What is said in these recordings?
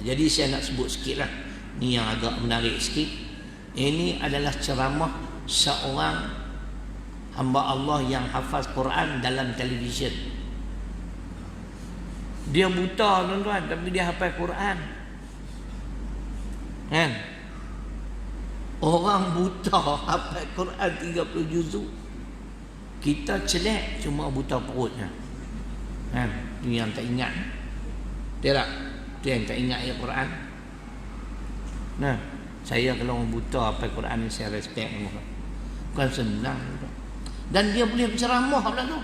Jadi saya nak sebut sikit lah. Ni yang agak menarik sikit. Ini adalah ceramah seorang hamba Allah yang hafaz Quran dalam televisyen. Dia buta tuan-tuan, tapi dia hafaz Quran. Kan? Orang buta hafaz Quran 30 juzuk. Kita celak cuma buta perutnya. Kan? Itu yang tak ingat. Dia tak? Itu yang tak ingat ayat Quran. Nah, saya kalau orang buta hafaz Quran ni saya respect. Bukan senang. Dan dia boleh berceramah pula tu.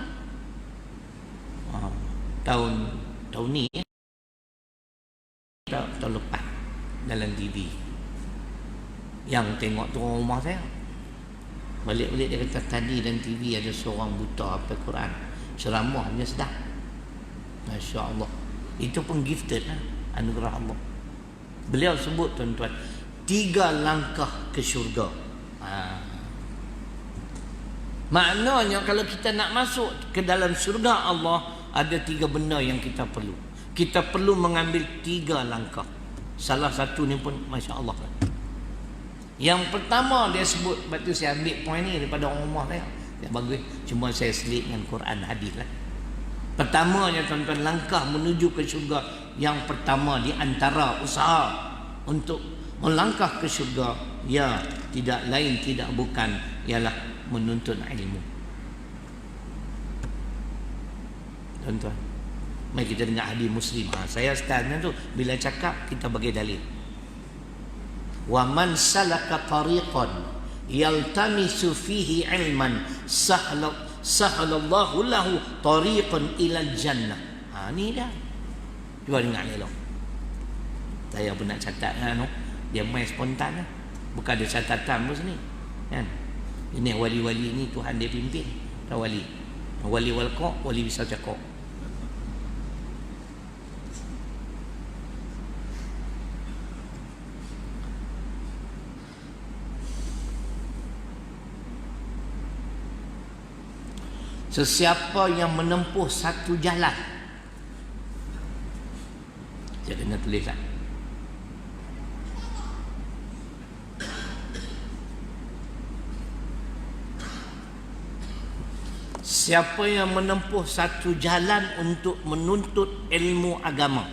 Tahun ni tahun lepas dalam TV yang tengok tu orang rumah saya. Balik-balik dia kata tadi dalam TV ada seorang buta hafaz Quran, ceramahnya sedap. Masya Allah. Itu pun gifted lah, anugerah Allah. Beliau sebut tuan-tuan 3 langkah ke syurga. Maknanya kalau kita nak masuk ke dalam syurga Allah, ada 3 benda yang kita perlu. Kita perlu mengambil 3 langkah. Salah satu ni pun Masya Allah. Yang pertama dia sebut, sebab tu saya ambil poin ni daripada orang rumah saya. Ya, bagus. Cuma saya selit dengan Quran hadis lah. Pertamanya tuan-tuan, langkah menuju ke syurga. Yang pertama di antara usaha untuk melangkah ke syurga, ya tidak lain tidak bukan ialah menuntut ilmu. Tuan-tuan, mari kita dengar hadis Muslim. Saya sekarang tu bila cakap kita bagi dalil. Wa man salaka tariqan yaltamisu fihi ilman sahhalallahu lahu tariqan ilal jannah. Ni dah. Cuba dengar ni lo. Saya pun nak catat kan. Dia main spontan lah. Bukan ada catatan pun sini. Kan? Ini wali-wali ni Tuhan dia pimpin. Tak wali. Wali walqa, wali bisa cakap. Sesiapa yang menempuh satu jalan, saya kena tulis lah. Siapa yang menempuh satu jalan untuk menuntut ilmu agama.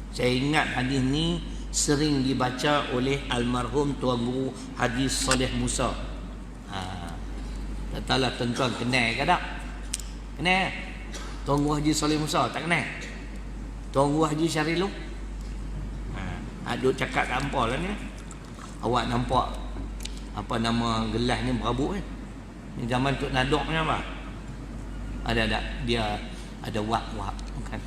Saya ingat hadis ni sering dibaca oleh almarhum Tuan Guru Haji Saleh Musa. Tak tahulah tuan-tuan kenal ke tak? Kenal? Tuan Guru Haji Saleh Musa tak kenal? Tuan Guru Haji Syarilu? Duk cakap kat hampa lah ni. Awak nampak apa nama gelas ni berabuk ni? Ni zaman Tok Nadok ni apa? Ada dia ada wak-wak bukan.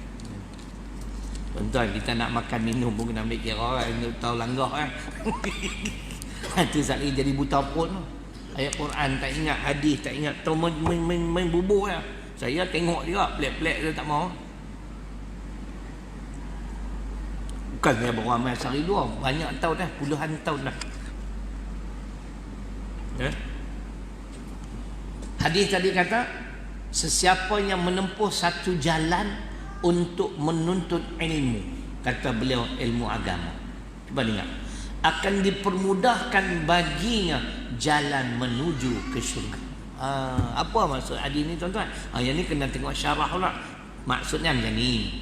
Tuan-tuan, kita nak makan minum pun kena ambil kira kan, tahu langgah kan. Itu sekali jadi buta pun. Ayat Quran tak ingat, hadis tak ingat, tahu main bubur lah. Saya tengok dia pelik-pelik dia tak mau. Bukan saya baru amal sehari dua, banyak tahun dah, puluhan tahun dah. Ya? Hadis tadi kata, sesiapa yang menempuh satu jalan untuk menuntut ilmu, kata beliau ilmu agama, cuba dengar, akan dipermudahkan baginya jalan menuju ke syurga. Apa maksud hadis ni tuan-tuan? Yang ni kena tengok syarah pula. Maksudnya macam ni.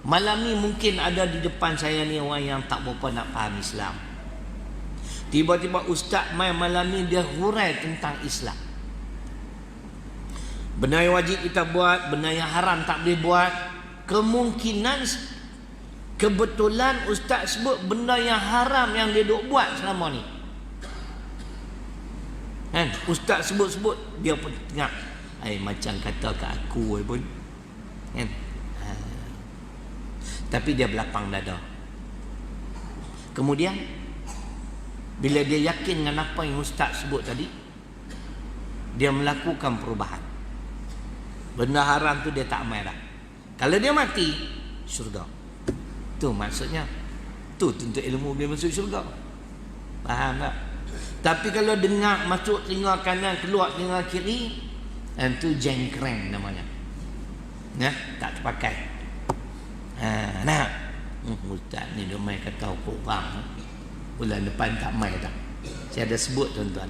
Malam ni mungkin ada di depan saya ni orang yang tak berapa nak faham Islam. Tiba-tiba ustaz main malam ni dia hurai tentang Islam. Benda yang wajib kita buat, benda yang haram tak boleh buat. Kemungkinan kebetulan ustaz sebut benda yang haram yang dia duk buat selama ni. Kan? Ustaz sebut-sebut, dia pun tengok. Macam kata kat aku pun. Kan? Tapi dia berlapang dada. Kemudian bila dia yakin dengan apa yang ustaz sebut tadi, dia melakukan perubahan. Benda haram tu dia tak amal dah. Kalau dia mati, syurga. Tu maksudnya. Tu tentu ilmu dia masuk syurga. Faham tak? Tapi kalau dengar masuk telinga kanan, keluar telinga kiri, itu jengkreng namanya. Ya, tak terpakai. Nah, Ustaz ni dia main kata kurang. Bulan depan tak main dah. Saya ada sebut tuan-tuan.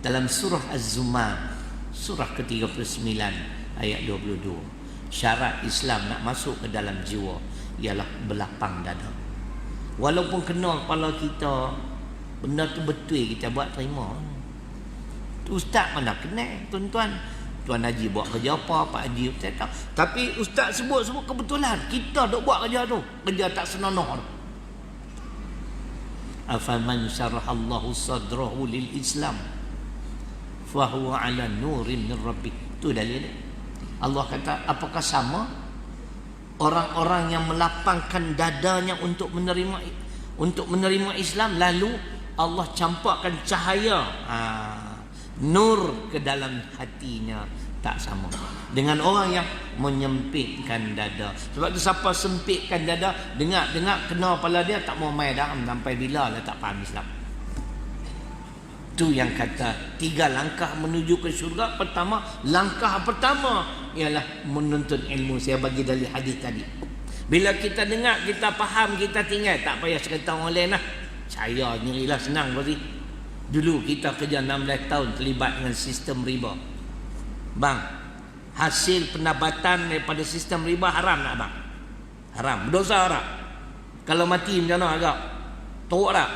Dalam surah Az-Zumar, surah ke-39 ayat 22. Syarat Islam nak masuk ke dalam jiwa ialah berlapang dada. Walaupun kena kepala kita, benda tu betul kita buat terima. Ustaz mana kena tuan-tuan. Tuan Haji buat kerja apa, Pak Haji saya tahu. Tapi ustaz sebut kebetulan kita dok buat kerja tu, kerja tak senonoh tu. Afaman syarahallahu sadrahu lil Islam fa huwa ala nurin min rabbih. Tu dalil. Allah kata, apakah sama orang-orang yang melapangkan dadanya untuk menerima Islam, lalu Allah campakkan cahaya nur ke dalam hatinya, tak sama dengan orang yang menyempitkan dada. Sebab tu siapa sempitkan dada, dengar kena kepala dia tak mau main dah, sampai bila lah tak faham Islam. Tu yang kata 3 langkah menuju ke syurga. Pertama, langkah pertama ialah menuntut ilmu. Saya bagi dalil hadis tadi. Bila kita dengar, kita faham, kita tinggal, tak payah cerita orang lain lah. Saya nyerilah senang berarti. Dulu kita kerja 16 tahun terlibat dengan sistem riba. Bang, hasil pendapatan daripada sistem riba haram tak bang? Haram, berdosa tak? Kalau mati macam mana agak? Teruk tak?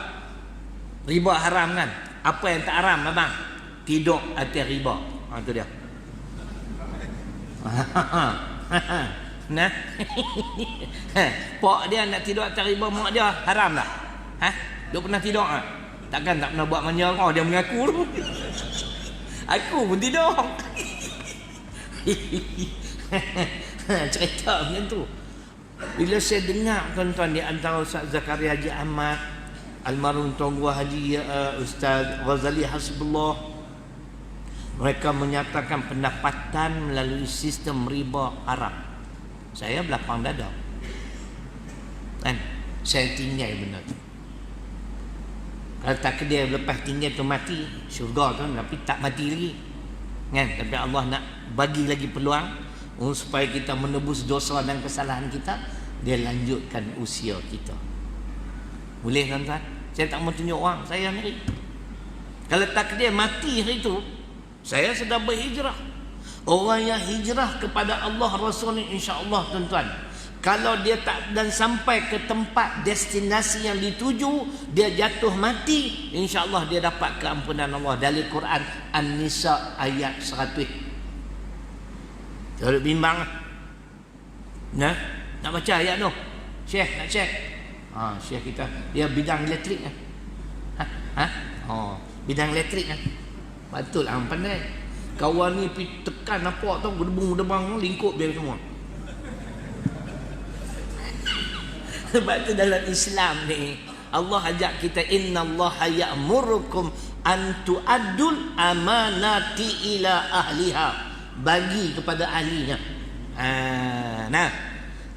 Riba haram kan? Apa yang tak haram abang? Tidur atas riba. Itu dia. Nah. Pak dia nak tidur atas riba, mak dia haram tak? Dia pernah tidur tak? Takkan tak pernah buat manja kau, dia mengaku tu. Aku pun tidur. Cerita macam tu. Bila saya dengar tuan-tuan di antara Ustaz Zakaria Haji Ahmad, almarhum Tuan Guru Haji Ustaz Ghazali Hasbullah, mereka menyatakan pendapatan melalui sistem riba haram, saya belapang dada kan, saya tinggal benda tu. Kalau tak dia lepas tinggal tu mati syurga tu, tapi tak mati lagi kan. Tapi Allah nak bagi lagi peluang supaya kita menebus dosa dan kesalahan kita. Dia lanjutkan usia kita. Boleh tuan-tuan? Saya tak mau tunjuk orang, saya ni. Kalau takdir mati hari itu, saya sedang berhijrah. Orang yang hijrah kepada Allah Rasul ni, insya-Allah tuan-tuan, kalau dia tak dan sampai ke tempat destinasi yang dituju, dia jatuh mati, insya-Allah dia dapat keampunan Allah. Dari Quran An-Nisa ayat 100. Jangan bimbang. Nah, nak baca ayat tu. Syekh nak cek. Syekh kita dia bidang elektrik kan. Bidang elektrik kan. Betul lah, pandai. Kawan ni pergi tekan apa tau, gedebung-gedebang lingkup dia semua. Sebab tu dalam Islam ni Allah ajak kita, innallaha ya'murukum an tu'addul amanati ila ahliha, bagi kepada ahlinya. Nah,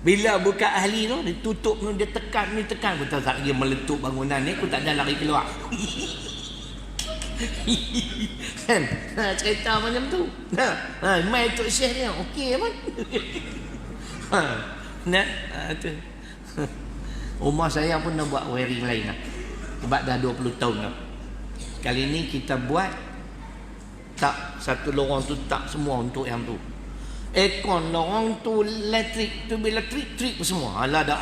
bila buka ahli tu, dia tutup tu, dia tekan ni tekan, aku tak lagi meletup bangunan ni, aku tak ada lari keluar. Kan? Cerita macam tu. Mai Tok Syekh ni okey kan? Nah, tu. Rumah saya pun nak buat wiring lain lah. Sebab dah 20 tahun dah. Kali ni kita buat tak satu lorong tu, tak semua untuk yang tu. Aircon lorong tu elektrik tu, bila trip semua. Alah dah.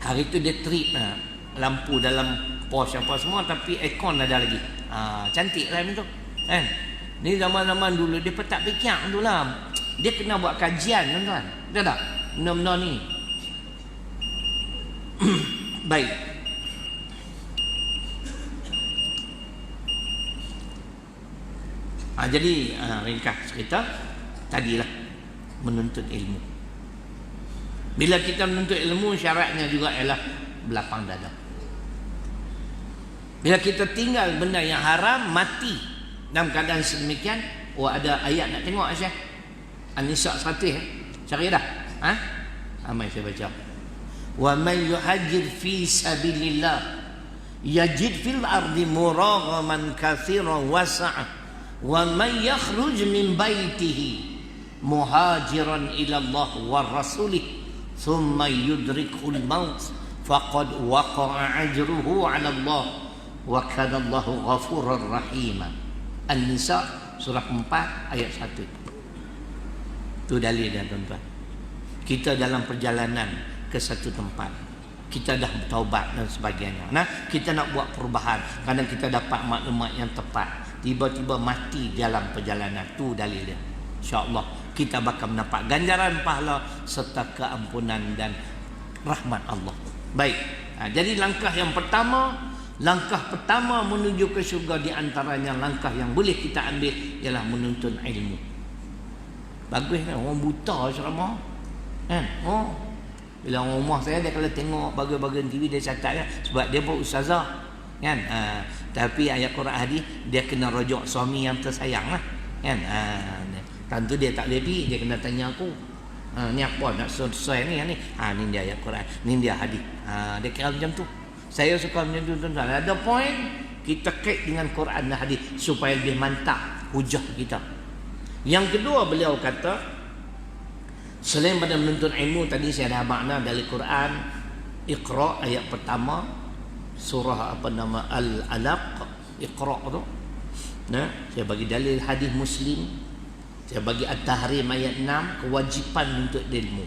Hari tu dia trip lampu dalam pos apa semua, tapi aircon ada lagi. Cantik lah macam tu. Kan? Ni zaman-zaman dulu dia petak fikir tu lah. Dia kena buat kajian tuan-tuan. Betul tak? Benda-benda ni. Baik. Jadi ringkas cerita tadilah menuntut ilmu. Bila kita menuntut ilmu, syaratnya juga ialah belapang dada. Bila kita tinggal benda yang haram, mati dalam keadaan sedemikian. Ada ayat nak tengok Aisyah, An-Nisa 100. Cari dah. Amai saya baca. Wa man yuhajir fi sabilillah yajid fil ardi muraghaman katsiran wasa'a wa man yakhruj min baitihi muhajiran ila Allah wa rasulih thumma yudrikul maut faqad waqa'a ajruhu 'ala Allah wa kana Allahu ghafurur rahim. An-Nisa surah 4 ayat 1. Itu dalil dia tuan-tuan. Kita dalam perjalanan ke satu tempat, kita dah bertaubat dan sebagainya. Nah, kita nak buat perubahan, kadang kita dapat maklumat yang tepat, tiba-tiba mati dalam perjalanan. Tu dalil dia. InsyaAllah kita bakal mendapat ganjaran pahala serta keampunan dan rahmat Allah. Baik, jadi langkah pertama menuju ke syurga, di antaranya langkah yang boleh kita ambil ialah menuntut ilmu. Bagus kan orang buta ceramah kan. Bila orang rumah saya, dia kalau tengok bagian-bagian TV dia catat kan, sebab dia pun ustazah kan. Tapi ayat Quran hadis dia kena rujuk suami yang tersayang lah kan. Tentu dia tak boleh pergi, dia kena tanya aku. Ni apa nak sesuai ni? Ni dia ayat Quran, ni dia hadis. Dia kira macam tu. Saya suka macam tu tuan-tuan. Ada point kita kait dengan Quran dan hadis supaya lebih mantap hujah kita. Yang kedua, beliau kata selain pada menuntut ilmu, tadi saya dah makna dari Quran, Iqra ayat pertama surah Al-Alaq, Iqra tu. Nah, saya bagi dalil hadis Muslim. Saya bagi At-Tahrim ayat 6, kewajipan menuntut ilmu.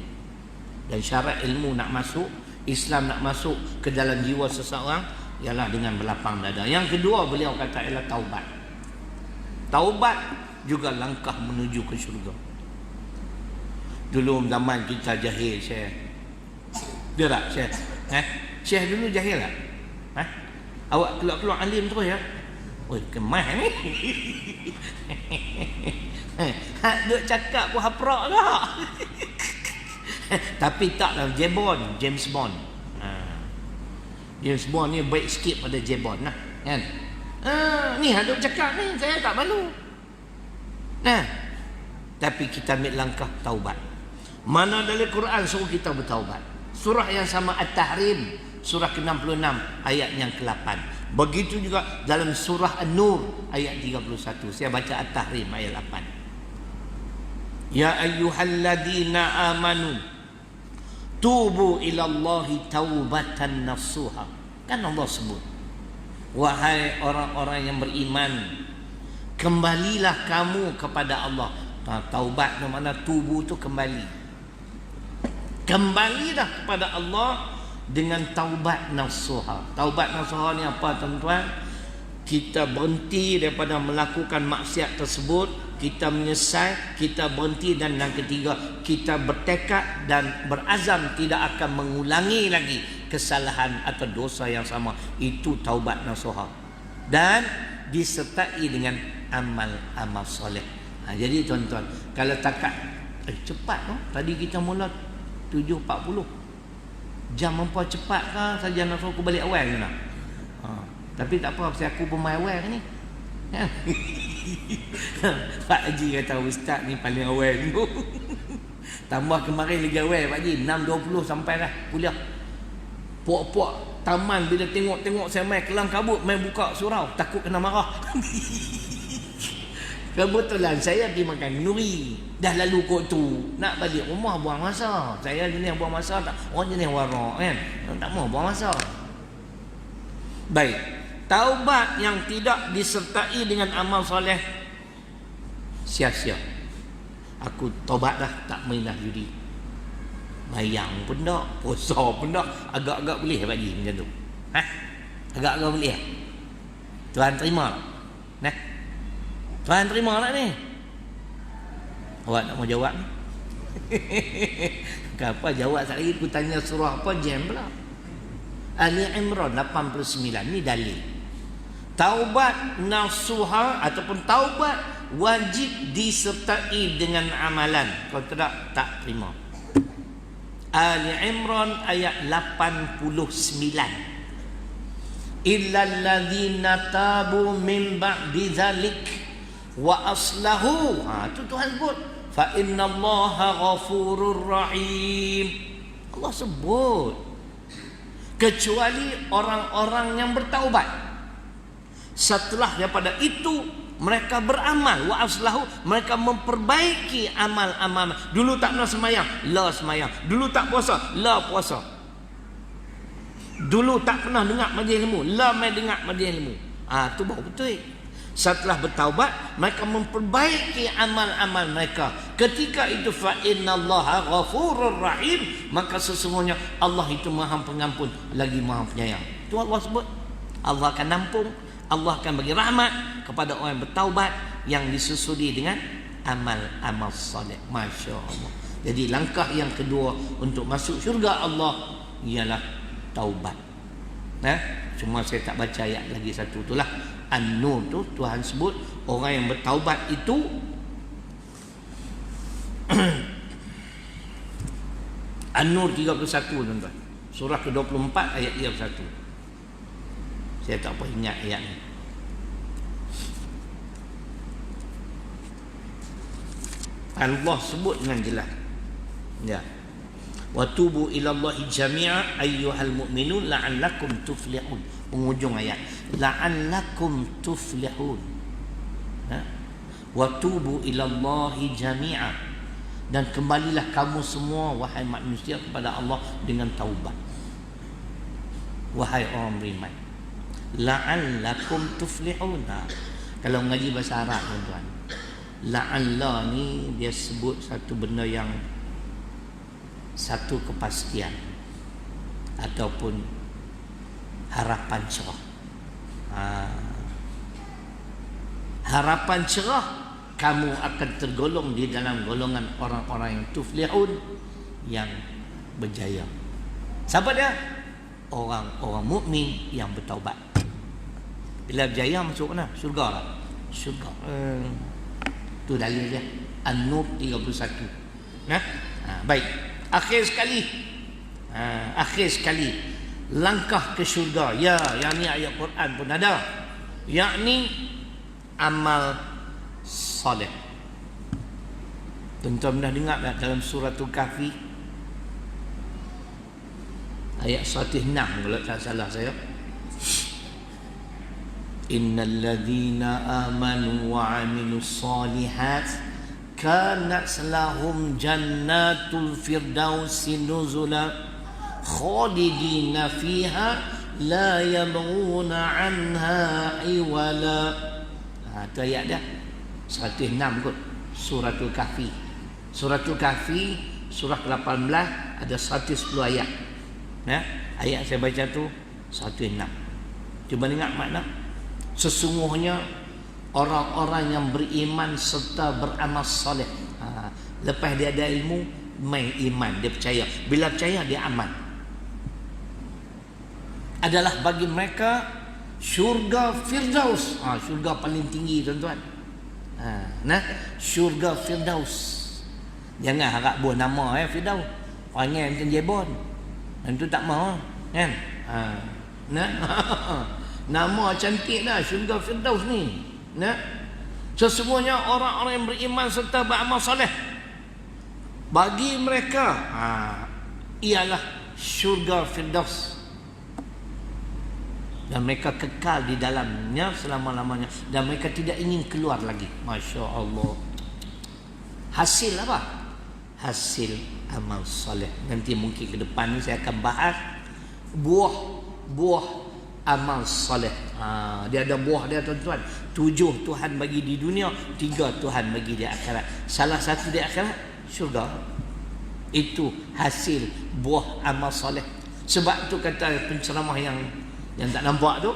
Dan syarat ilmu nak masuk, Islam nak masuk ke dalam jiwa seseorang ialah dengan berlapang dada. Yang kedua beliau kata ialah taubat. Taubat juga langkah menuju ke syurga. Dulu zaman kita jahil, Syekh. Dia tak, Syekh? Syekh dulu jahil tak? Awak keluar-keluar alim terus ya? Oi, kemah ni. Duk cakap pun haprak tak? Tapi taklah, James Bond. James Bond ni baik sikit pada James Bond lah kan. Ni duk cakap ni, saya tak malu. Tapi kita ambil langkah taubat. Mana dari Quran suruh kita bertaubat? Surah yang sama At-Tahrim, surah ke-66 ayat yang ke-8. Begitu juga dalam surah An-Nur ayat 31. Saya baca At-Tahrim ayat 8. Ya ayyuhalladzina amanu tubu ilallahi taubatan nasuha. Kan Allah sebut, wahai orang-orang yang beriman, kembalilah kamu kepada Allah. Taubat mana tubuh tu kembali. Kembalilah kepada Allah dengan taubat nasuha. Taubat nasuha ni apa tuan-tuan? Kita berhenti daripada melakukan maksiat tersebut, kita menyesal, kita berhenti, dan yang ketiga kita bertekad dan berazam tidak akan mengulangi lagi kesalahan atau dosa yang sama. Itu taubat nasuha. Dan disertai dengan amal-amal soleh. Jadi tuan-tuan, kalau takat cepat tadi kita mula 7.40, jam apa cepat kan saja nak aku balik awal ke nak? Tapi tak apa, pasal aku pemain awal ni. Pak Haji kata ustaz ni paling awal ni. Tambah kemarin lagi awal Pak Haji, 6.20 sampai dah kuliah. Puak-puak taman bila tengok-tengok saya main kelam kabut, main buka surau, takut kena marah. Kebetulan saya pergi makan nuri, dah lalu kot tu, nak balik rumah buang masa. Saya jenis buang masa tak, orang jenis warak kan, tak mau buang masa. Baik, taubat yang tidak disertai dengan amal soleh sia-sia. Aku taubat dah, tak main dah judi. Bayang pun tak, puasa pun tak, agak-agak boleh Pak Haji macam tu. Agak-agak boleh. Tuan terima tak? Tuan terima tak ni? Awak nak mau jawab ni? Kenapa jawab sekali lagi? Aku tanya surah apa, jam pula. Ali Imran 89 ni dalil. Taubat nasuha ataupun taubat wajib disertai dengan amalan. Kalau tidak, tak terima. Ali Imran ayat 89. Illal ladzina tabu min ba'di dzalik wa aslahu. Itu Tuhan sebut, fa innallaha ghafurur rahim. Allah sebut kecuali orang-orang yang bertaubat. Setelah daripada itu mereka beramal. Wa aslahu, mereka memperbaiki amal-amal. Dulu tak pernah semayang, la semayang. Dulu tak puasa, la puasa. Dulu tak pernah dengar majlis ilmu, la mai dengar majlis ilmu. Tu baru betul. Setelah bertaubat, mereka memperbaiki amal-amal mereka. Ketika itu fa innallaha ghafurur rahim, maka sesungguhnya Allah itu Maha Pengampun lagi Maha Penyayang. Itu Allah sebut. Allah akan nampung, Allah akan bagi rahmat kepada orang yang bertaubat yang disusuli dengan amal-amal soleh. Masya Allah. Jadi langkah yang kedua untuk masuk syurga Allah ialah taubat. Cuma saya tak baca ayat lagi satu. Itulah An-Nur tu Tuhan sebut orang yang bertaubat itu An-Nur 31 tuan-tuan. Surah ke-24 ayat 31. Saya tak apa ingat ayat ni. Allah sebut dengan jelas. Ya. Wa tubu ila Allahi jami'a ayyuhal mu'minun la'allakum tuflihun. Penghujung ayat. La'allakum tuflihun. Wa tubu ila Allahi jami'a. Dan kembalilah kamu semua wahai manusia kepada Allah dengan taubat. Wahai orang beriman. La'allakum tuflihun. Kalau mengaji bahasa Arab tuan-tuan, la'alla ni dia sebut satu benda yang satu kepastian ataupun harapan cerah. Harapan cerah, kamu akan tergolong di dalam golongan orang-orang yang tuflihun, yang berjaya. Siapa dia? Orang-orang mukmin yang bertaubat. Bila berjaya masuk mana? Syurga lah. Syurga. Itu dalil dia. An-Nur 31. Baik. Akhir sekali langkah ke syurga, ya, yang ni ayat Quran pun ada, yakni amal soleh. Tuan-tuan pernah dengar tak dalam suratul Kahfi ayat 106 kalau tak salah saya, innal ladzina amanu wa 'amilus solihat kanat lahum jannatul firdausi nuzula khalidina fiha la yabghuna anha iwala. Itu ayat dia 106 kot, suratul Kahfi. Suratul Kahfi surah ke-18 ada 110 ayat. Ayat saya baca tu 106. Cuba dengar makna. Sesungguhnya orang-orang yang beriman serta beramal soleh, lepas dia ada ilmu, main iman, dia percaya. Bila percaya, dia amal. Adalah bagi mereka syurga Firdaus. Syurga paling tinggi tuan-tuan. Syurga Firdaus. Jangan harap buah nama Firdaus. Panggil macam Jebon. Itu tak mahu kan? Nama cantik dah syurga Firdaus ni. Sesungguhnya orang-orang yang beriman serta beramal soleh, bagi mereka ialah syurga Firdaus, dan mereka kekal di dalamnya selama-lamanya, dan mereka tidak ingin keluar lagi. Masya Allah. Hasil apa? Hasil amal soleh. Nanti mungkin ke depan ni saya akan bahas buah amal soleh. Dia ada buah dia tuan-tuan. 7 Tuhan bagi di dunia, 3 Tuhan bagi di akhirat. Salah satu di akhirat syurga. Itu hasil buah amal soleh. Sebab tu kata penceramah yang tak nampak tu,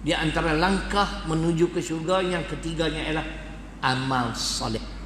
di antara langkah menuju ke syurga yang ketiganya ialah amal soleh.